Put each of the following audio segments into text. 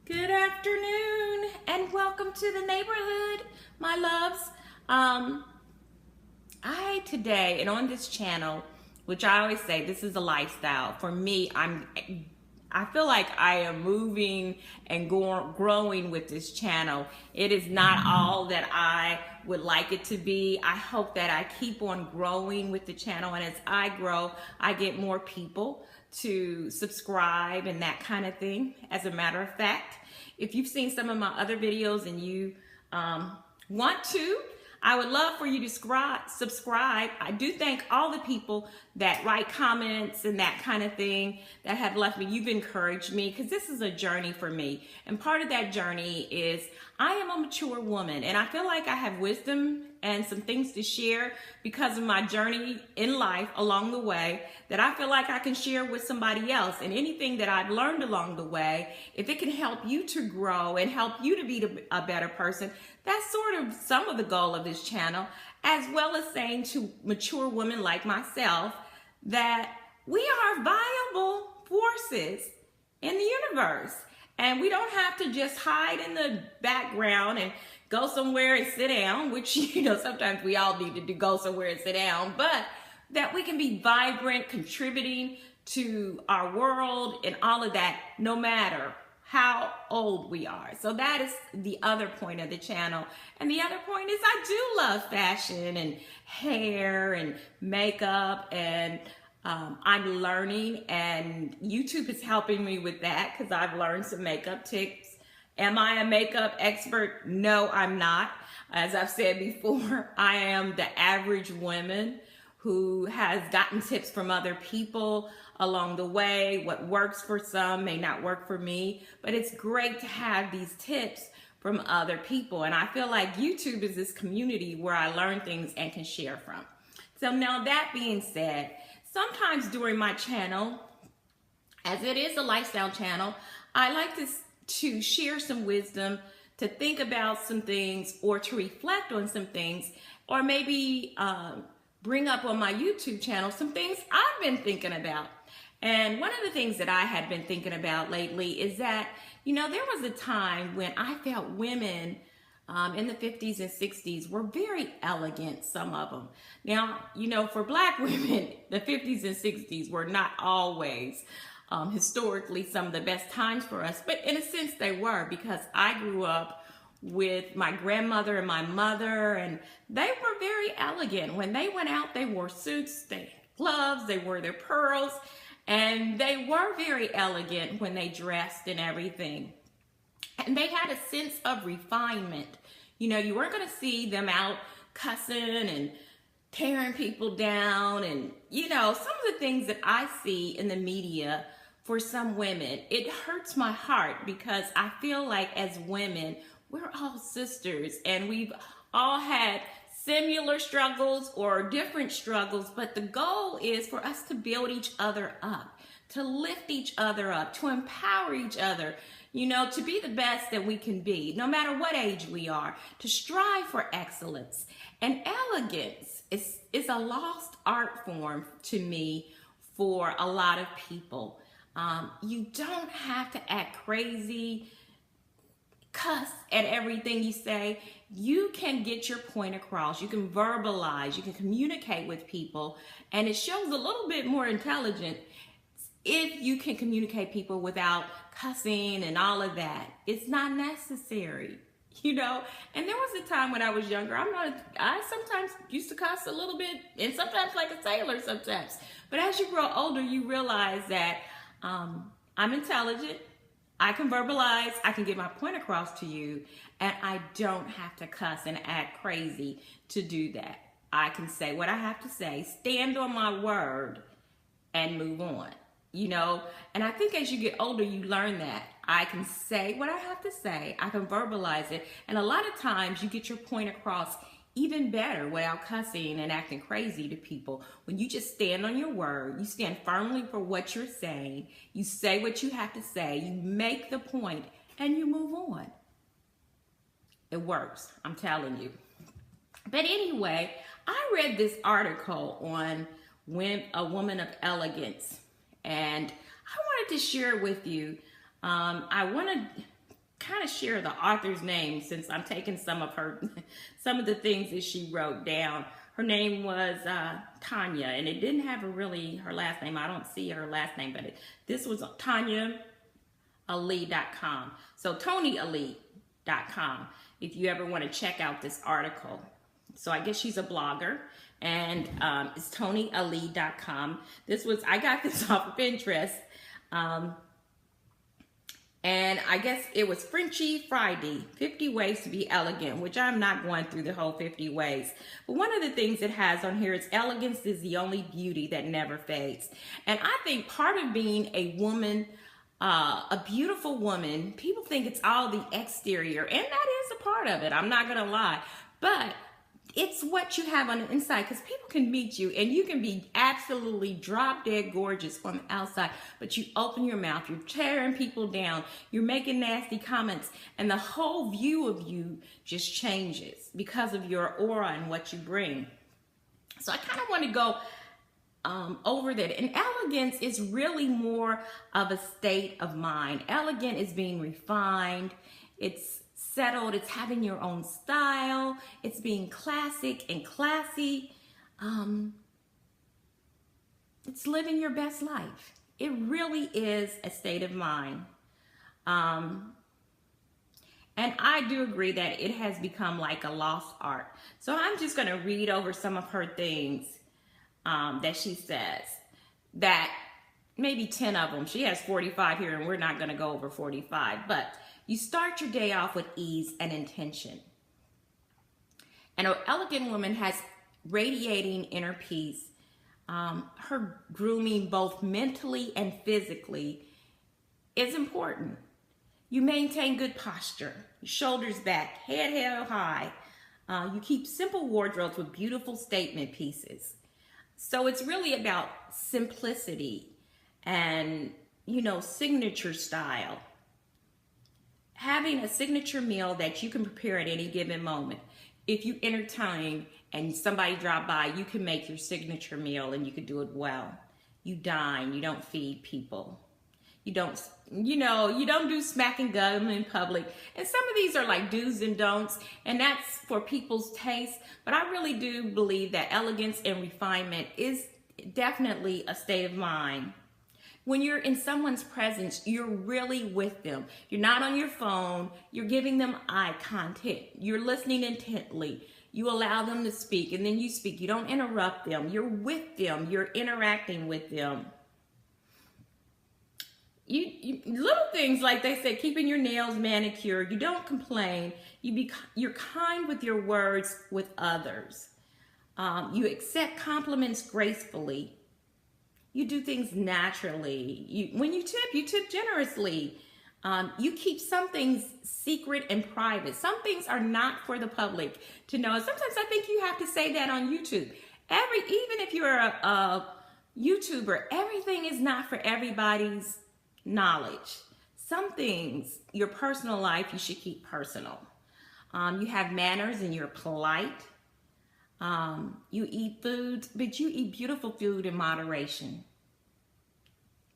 Good afternoon and welcome to the neighborhood, my loves. I today and on this channel, which I always say this is a lifestyle. For me, I feel like I am moving and growing with this channel. It is not all that I would like it to be. I hope that I keep on growing with the channel, and as I grow, I get more people to subscribe and that kind of thing. As a matter of fact, if you've seen some of my other videos and you want to, I would love for you to subscribe. I do thank all the people that write comments and that kind of thing that have left me. You've encouraged me because this is a journey for me. And part of that journey is I am a mature woman, and I feel like I have wisdom and some things to share because of my journey in life along the way that I feel like I can share with somebody else. And anything that I've learned along the way, if it can help you to grow and help you to be a better person, that's sort of some of the goal of this channel, as well as saying to mature women like myself that we are viable forces in the universe. And we don't have to just hide in the background and go somewhere and sit down, which, sometimes we all need to go somewhere and sit down, but that we can be vibrant, contributing to our world and all of that, no matter how old we are. So that is the other point of the channel. And the other point is I do love fashion and hair and makeup, and I'm learning, and YouTube is helping me with that because I've learned some makeup tips. Am I a makeup expert? No, I'm not. As I've said before, I am the average woman who has gotten tips from other people along the way. What works for some may not work for me, but it's great to have these tips from other people. And I feel like YouTube is this community where I learn things and can share from. So now that being said, sometimes during my channel, as it is a lifestyle channel, I like to share some wisdom, to think about some things, or to reflect on some things, or maybe bring up on my YouTube channel some things I've been thinking about. And one of the things that I had been thinking about lately is that, there was a time when I felt women in the 50s and 60s were very elegant, some of them. Now, for Black women, the 50s and 60s were not always historically some of the best times for us, but in a sense they were, because I grew up with my grandmother and my mother, and they were very elegant. When they went out, they wore suits, they had gloves, they wore their pearls, and they were very elegant when they dressed and everything. And they had a sense of refinement. You weren't going to see them out cussing and tearing people down, and some of the things that I see in the media for some women, it hurts my heart, because I feel like as women, we're all sisters, and we've all had similar struggles or different struggles, but the goal is for us to build each other up, to lift each other up, to empower each other, to be the best that we can be, no matter what age we are, to strive for excellence. And elegance is a lost art form to me for a lot of people. You don't have to act crazy, cuss at everything you say. You can get your point across. You can verbalize. You can communicate with people. And it shows a little bit more intelligent if you can communicate people without cussing and all of that. It's not necessary, And there was a time when I was younger, I sometimes used to cuss a little bit, and sometimes like a sailor sometimes. But as you grow older, you realize that I'm intelligent, I can verbalize, I can get my point across to you, and I don't have to cuss and act crazy to do that. I can say what I have to say, stand on my word, and move on, And I think as you get older, you learn that. I can say what I have to say, I can verbalize it, and a lot of times you get your point across even better without cussing and acting crazy to people. When you just stand on your word, you stand firmly for what you're saying, you say what you have to say, you make the point, and you move on. It works, I'm telling you. But anyway, I read this article on a woman of elegance, and I wanted to share it with you. I want to kind of share the author's name since I'm taking some of the things that she wrote down. Her name was Tanya, and it didn't have her last name. I don't see her last name, but this was TanyaAli.com. So TonyAli.com if you ever want to check out this article. So I guess she's a blogger, and it's TonyAli.com. I got this off of Pinterest. And I guess it was Frenchy Friday, 50 Ways to Be Elegant, which I'm not going through the whole 50 ways. But one of the things it has on here is elegance is the only beauty that never fades. And I think part of being a woman, a beautiful woman, people think it's all the exterior, and that is a part of it. I'm not going to lie. But it's what you have on the inside, because people can meet you and you can be absolutely drop dead gorgeous on the outside, but you open your mouth, you're tearing people down, you're making nasty comments, and the whole view of you just changes because of your aura and what you bring. So I kind of want to go over that. And elegance is really more of a state of mind. Elegant is being refined. It's settled. It's having your own style. It's being classic and classy. It's living your best life. It really is a state of mind. And I do agree that it has become like a lost art. So I'm just going to read over some of her things that she says, that maybe 10 of them. She has 45 here, and we're not going to go over 45, but you start your day off with ease and intention. And an elegant woman has radiating inner peace. Her grooming, both mentally and physically, is important. You maintain good posture, shoulders back, head held high. You keep simple wardrobes with beautiful statement pieces. So it's really about simplicity and, signature style. Having a signature meal that you can prepare at any given moment. If you entertain and somebody drop by, you can make your signature meal and you can do it well. You dine, you don't feed people. You don't do smacking gum in public. And some of these are like do's and don'ts, and that's for people's taste. But I really do believe that elegance and refinement is definitely a state of mind. When you're in someone's presence, you're really with them. You're not on your phone. You're giving them eye contact. You're listening intently. You allow them to speak, and then you speak. You don't interrupt them. You're with them. You're interacting with them. You little things like they say, keeping your nails manicured. You don't complain. You're kind with your words with others. You accept compliments gracefully. You do things naturally. When you tip generously. You keep some things secret and private. Some things are not for the public to know. And sometimes I think you have to say that on YouTube. Even if you're a YouTuber, everything is not for everybody's knowledge. Some things, your personal life, you should keep personal. You have manners and you're polite. You eat foods, but you eat beautiful food in moderation.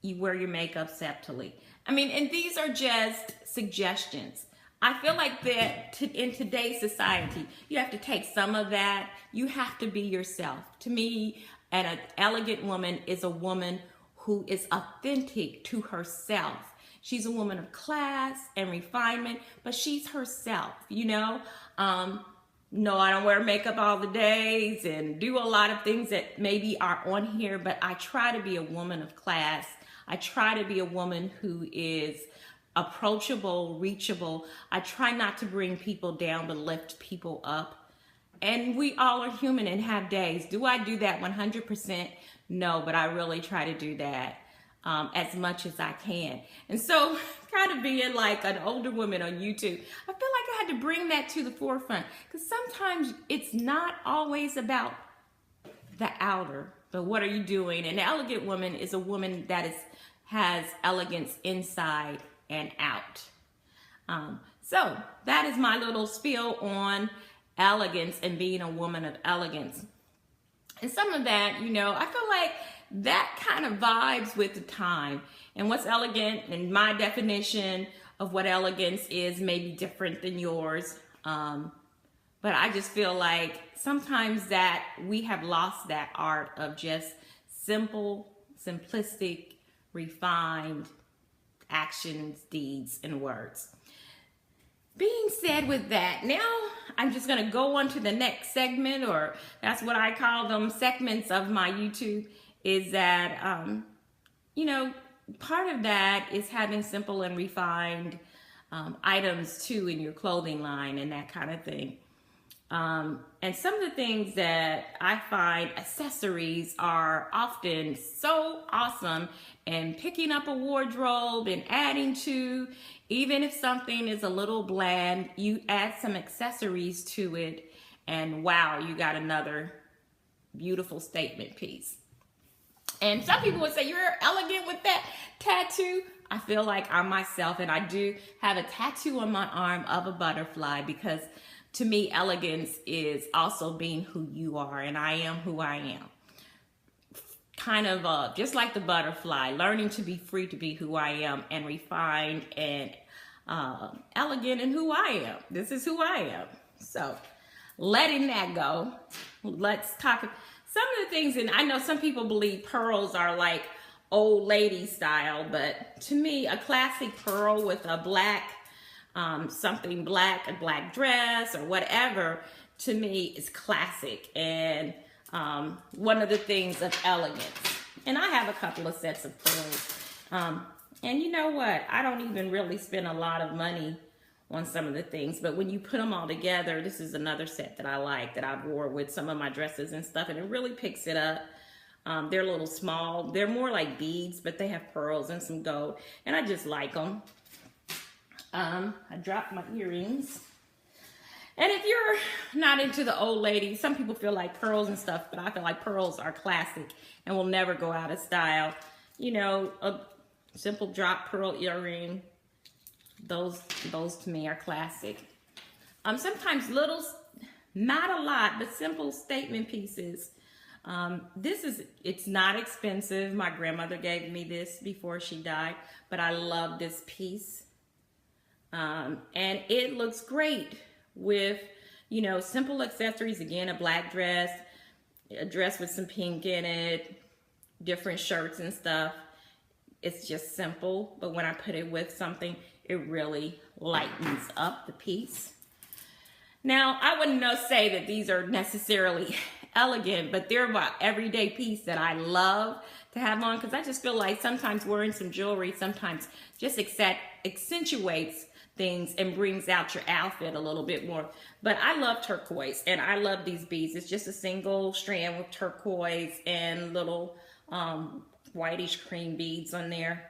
You wear your makeup subtly. And these are just suggestions. I feel like that in today's society, you have to take some of that. You have to be yourself. To me, an elegant woman is a woman who is authentic to herself. She's a woman of class and refinement, but she's herself, No, I don't wear makeup all the days and do a lot of things that maybe are on here, but I try to be a woman of class. I try to be a woman who is approachable, reachable. I try not to bring people down, but lift people up. And we all are human and have days. Do I do that 100%? No, but I really try to do that as much as I can. And so kind of being like an older woman on YouTube, I feel like I had to bring that to the forefront, because sometimes it's not always about the outer, but what are you doing? An elegant woman is a woman that has elegance inside and out. So that is my little spiel on elegance and being a woman of elegance. And some of that, I feel like that kind of vibes with the time. And what's elegant, in my definition of what elegance is may be different than yours. But I just feel like sometimes that we have lost that art of just simple, simplistic, refined actions, deeds, and words. Being said with that, now I'm just going to go on to the next segment, or that's what I call them, segments of my YouTube, is that, you know, part of that is having simple and refined items too in your clothing line and that kind of thing. And some of the things that I find accessories are often so awesome, and picking up a wardrobe and adding to, even if something is a little bland, you add some accessories to it and wow, you got another beautiful statement piece. And some people would say, you're elegant with that tattoo. I feel like I'm myself, and I do have a tattoo on my arm of a butterfly, because to me, elegance is also being who you are, and I am who I am. Kind of just like the butterfly, learning to be free to be who I am, and refined and elegant in who I am. This is who I am. So letting that go, let's talk some of the things. And I know some people believe pearls are like old lady style, but to me, a classic pearl with a black, something black, a black dress or whatever, to me is classic and one of the things of elegance. And I have a couple of sets of pearls. And you know what? I don't even really spend a lot of money on some of the things, but when you put them all together, this is another set that I like, that I wore with some of my dresses and stuff, and it really picks it up. They're a little small. They're more like beads, but they have pearls and some gold, and I just like them. I dropped my earrings. And if you're not into the old lady, some people feel like pearls and stuff, but I feel like pearls are classic and will never go out of style. You know, a simple drop pearl earring, those to me are classic. Sometimes little, not a lot, but simple statement pieces. It's not expensive. My grandmother gave me this before she died, but I love this piece. And it looks great with, you know, simple accessories. Again, a black dress, a dress with some pink in it, different shirts and stuff. It's just simple, but when I put it with something, it really lightens up the piece. Now, I wouldn't say that these are necessarily elegant, but they're about everyday piece that I love to have on, because I just feel like sometimes wearing some jewelry sometimes just accentuates things and brings out your outfit a little bit more. But I love turquoise, and I love these beads. It's just a single strand with turquoise and little whitish cream beads on there.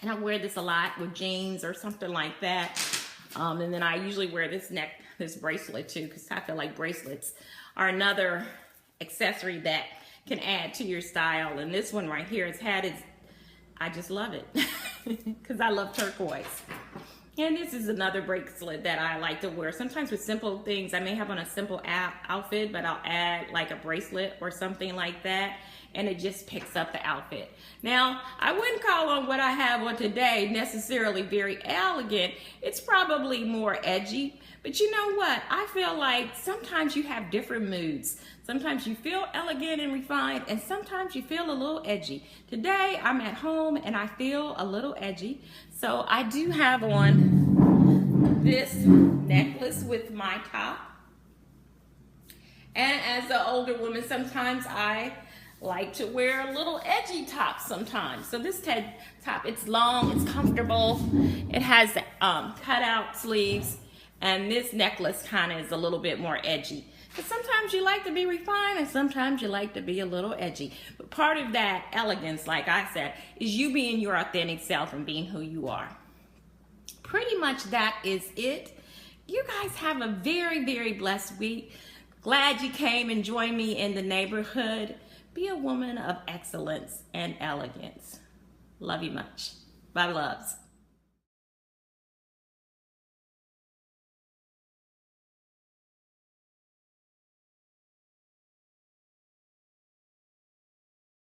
And I wear this a lot with jeans or something like that. And then I usually wear this bracelet too, because I feel like bracelets are another accessory that can add to your style. And this one right here has had its, I just love it because I love turquoise. And this is another bracelet that I like to wear. Sometimes with simple things, I may have on a simple outfit, but I'll add like a bracelet or something like that, and it just picks up the outfit. Now, I wouldn't call on what I have on today necessarily very elegant. It's probably more edgy, but you know what? I feel like sometimes you have different moods. Sometimes you feel elegant and refined, and sometimes you feel a little edgy. Today, I'm at home and I feel a little edgy. So I do have on this necklace with my top. And as an older woman, sometimes I like to wear a little edgy top sometimes. So this top, it's long, it's comfortable. It has cutout sleeves. And this necklace kind of is a little bit more edgy. But sometimes you like to be refined and sometimes you like to be a little edgy. But part of that elegance, like I said, is you being your authentic self and being who you are. Pretty much that is it. You guys have a very, very blessed week. Glad you came and joined me in the neighborhood. Be a woman of excellence and elegance. Love you much. Bye, loves.